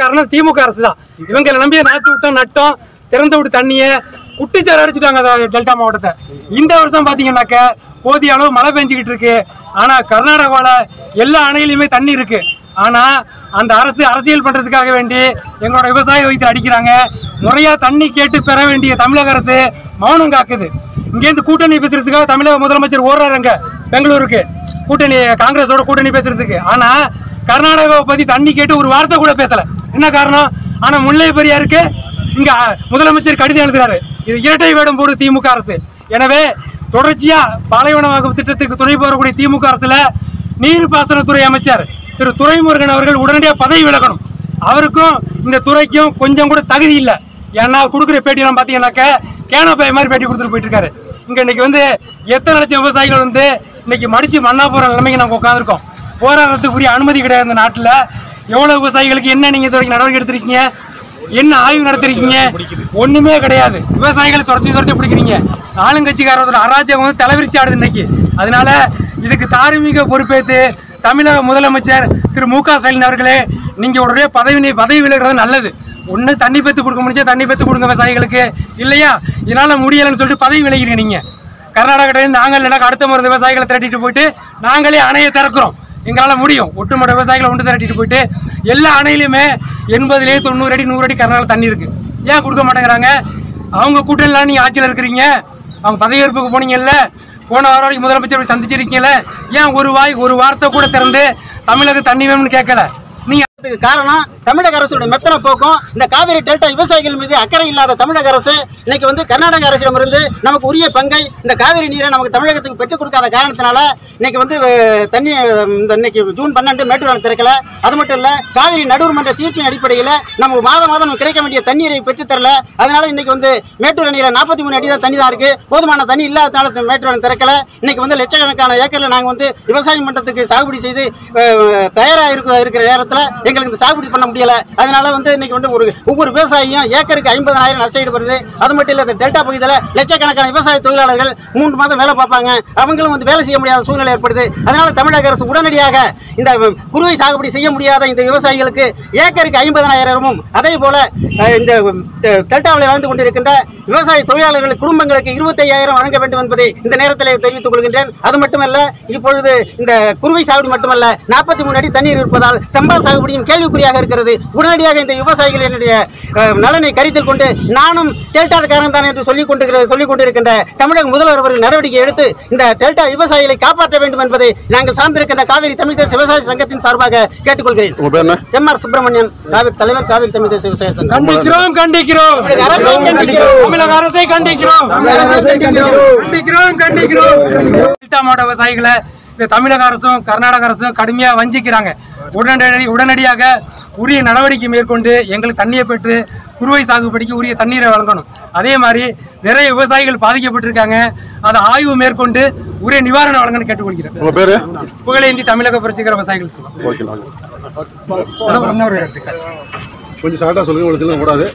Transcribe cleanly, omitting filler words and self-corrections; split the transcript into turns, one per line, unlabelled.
காரணம் திமுக அரசு தான். இவங்களை நம்பி நாத்து விட்டோம், நட்டோம், திறந்து விட்டு தண்ணியை குட்டிச்சாறு அடிச்சுட்டாங்க டெல்டா மாவட்டத்தை. இந்த வருஷம் பாத்தீங்கன்னாக்க போதிய அளவு மழை பெஞ்சுக்கிட்டு இருக்கு. ஆனா கர்நாடகாவில் எல்லா அணையிலுமே தண்ணி இருக்கு. ஆனா அந்த அரசு அரசியல் பண்றதுக்காக வேண்டி எங்களோட விவசாய வயிற்று அடிக்கிறாங்க. முறையா தண்ணி கேட்டு பெற வேண்டிய தமிழக அரசு மௌனம் காக்குது. இங்கேருந்து கூட்டணி பேசுறதுக்காக தமிழக முதலமைச்சர் ஓடுறாங்க பெங்களூருக்கு, கூட்டணி காங்கிரஸோட கூட்டணி பேசுறதுக்கு. ஆனா கர்நாடகாவை பத்தி தண்ணி கேட்டு ஒரு வார்த்தை கூட பேசல. என்ன காரணம்? ஆனா முல்லை பெரியாருக்கு இங்க முதலமைச்சர் கடிதம் எழுதுறாரு. இது இரட்டை வேடம் போடு திமுக அரசு. எனவே தொடர்ச்சியா பாலைவனமாக்கும் திட்டத்துக்கு துணை போறக்கூடிய திமுக அரசுல நீர்ப்பாசனத்துறை அமைச்சர் திரு துரைமுருகன் அவர்கள் உடனடியாக பதவி விலகணும். அவருக்கும் இந்த துறைக்கும் கொஞ்சம் கூட தகுதி இல்லை. ஏன்னா கொடுக்குற பேட்டியெல்லாம் பார்த்தீங்கன்னாக்க கேனப்பை மாதிரி பேட்டி கொடுத்துட்டு போயிட்டு இருக்காரு. இங்கே இன்னைக்கு எத்தனை லட்சம் விவசாயிகள் இன்னைக்கு மடிச்சு மண்ணா போகிற நிலைமைக்கு நாங்கள் உட்காந்துருக்கோம். போராடுறதுக்கு உரிய அனுமதி கிடையாது. இந்த நாட்டில் எவ்வளோ விவசாயிகளுக்கு என்ன நீங்கள் இது வரைக்கும் நடவடிக்கை எடுத்திருக்கீங்க? என்ன ஆய்வு நடத்திருக்கீங்க? ஒன்றுமே கிடையாது. விவசாயிகளை துரத்தி பிடிக்கிறீங்க. ஆளுங்கட்சிக்காரரோட அராஜகம் தலைவிரிச்சு ஆடுது இன்னைக்கு. அதனால இதுக்கு தார்மீக பொறுப்பேற்று தமிழக முதலமைச்சர் திரு மு.க. ஸ்டாலின் அவர்களே, நீங்கள் உடனே பதவி விலகிறது நல்லது. ஒன்று தண்ணி பெற்று கொடுக்க முடிஞ்சா தண்ணி பெற்று கொடுங்க விவசாயிகளுக்கு. இல்லையா இதனால் முடியலைன்னு சொல்லிட்டு பதவி விலகிறீங்க. நீங்கள் கர்நாடகாவிலேருந்து நாங்கள் இல்லைனா அடுத்த முறை விவசாயிகளை திரட்டிட்டு போயிட்டு நாங்களே அணையை திறக்கிறோம். எங்களால் முடியும். ஒட்டுமொத்த விவசாயிகளை ஒன்று திரட்டிட்டு போயிட்டு எல்லா அணையிலுமே 80 90 அடி 100 அடி கர்நாடகா தண்ணி இருக்குது. ஏன் கொடுக்க மாட்டேங்கிறாங்க? அவங்க கூட்டணிலாம் நீங்கள் ஆட்சியில் இருக்கிறீங்க. அவங்க பதவியேற்புக்கு போனீங்கல்ல, போன வாரம் வரைக்கும் முதலமைச்சர் சந்திச்சிருக்கீங்களே, ஏன் ஒரு வார்த்தை கூட திறந்து தமிழக தண்ணி வேணும்னு கேட்கல? நீங்க
காரணம் தமிழக அரசுடைய மெத்தன போக்கும். இந்த காவிரி டெல்டா விவசாயிகள் மீது அக்கறை இல்லாத தமிழக அரசு இன்னைக்கு கர்நாடக அரசிடமிருந்து நமக்கு உரிய பங்கை இந்த காவிரி நீரை நமக்கு தமிழகத்துக்கு பெற்றுக் கொடுக்காத காரணத்தினால இன்னைக்கு தண்ணி இன்னைக்கு ஜூன் 12 மேட்டூர் அணை திறக்கல. அது மட்டும் இல்ல, காவிரி நடுவர்மன்ற தீர்ப்பின் அடிப்படையில் நம்ம மாதம் கிடைக்க வேண்டிய தண்ணீரை பெற்றுத்தரல. அதனால இன்னைக்கு மேட்டூர் அணையில் 43 அடி தான் தண்ணி தான் இருக்கு. போதுமான தண்ணி இல்லாதனால மேட்டூர் அணை திறக்கல. இன்னைக்கு லட்சக்கணக்கான ஏக்கர்ல நாங்கள் விவசாயம் பண்றதுக்கு சாகுபடி செய்து தயாராக இருக்கிற நேரத்தில் எங்களுக்கு இந்த சாகுபடி பண்ண முடியல. அதனால இன்னைக்கு ஒவ்வொரு விவசாயியும் ஏக்கருக்கு 50,000 நஷ்டம் வருது. அது மட்டும் இல்ல, டெல்டா பகுதியில் லட்சக்கணக்கான விவசாய தொழிலாளர்கள் 3 மாதம் வேலை பார்ப்பாங்க. அவங்களும் வேலை செய்ய முடியாத சூழ்நிலை ஏற்படுது. அதனால தமிழக அரசு உடனடியாக இந்த குறுவை சாகுபடி செய்ய முடியாத இந்த விவசாயிகளுக்கு ஏக்கருக்கு 50,000 அதே போல இந்த டெல்டாவில் வாழ்ந்து கொண்டிருக்கின்ற விவசாய தொழிலாளர்கள் குடும்பங்களுக்கு 25,000 வழங்க வேண்டும் என்பதை இந்த நேரத்தில் தெரிவித்துக் கொள்கின்றேன். அது மட்டுமல்ல, இப்பொழுது இந்த குறுவை சாகுபடி மட்டுமல்ல, 43 அடி தண்ணீர் இருப்பதால் சம்பா சாகுபடியும் கேள்விக்குறியாக இருக்கிறது. உடனடியாக இந்த விவசாயிகளினுடைய நலனை கருத்தில் கொண்டு நானும் டெல்டாக்காரன் தான் என்று சொல்லிக் கொண்டிருக்கின்ற தமிழக முதல்வர் அவர்கள் நடவடிக்கை எடுத்து இந்த டெல்டா விவசாயிகளை காப்பாற்ற வேண்டும் என்பதை நாங்கள் சார்ந்திருக்கின்ற காவிரி தமிழ் தேச விவசாய சங்கத்தின் சார்பாக கேட்டுக்கொள்கிறேன். எம்.ஆர். சுப்பிரமணியன், தலைவர், காவிரி தமிழ் தேச விவசாய சங்கம்.
கண்டிக்கிறோம். தமிழக அரசை கண்டிக்கிறோம். டெல்டா மாவட்ட விவசாயிகளை தமிழக அரசும் கர்நாடக அரசும் கடுமையாக வஞ்சிக்கிறாங்க. உடனடியாக உரிய நடவடிக்கை மேற்கொண்டு எங்களுக்கு தண்ணியை பெற்று குறுவை சாகுபடிக்கு உரிய தண்ணீரை வழங்கணும். அதே மாதிரி நிறைய விவசாயிகள் பாதிக்கப்பட்டிருக்காங்க. அதை ஆய்வு மேற்கொண்டு உரிய நிவாரணம் வழங்கணும்னு கேட்டுக்கொள்கிறேன். புகழேந்தி தமிழக புரட்சிகர விவசாயிகள் சொல்லுங்க.
கொஞ்சம் ஷார்ட்டா சொல்லுங்க, உங்களுக்கு கூடாது.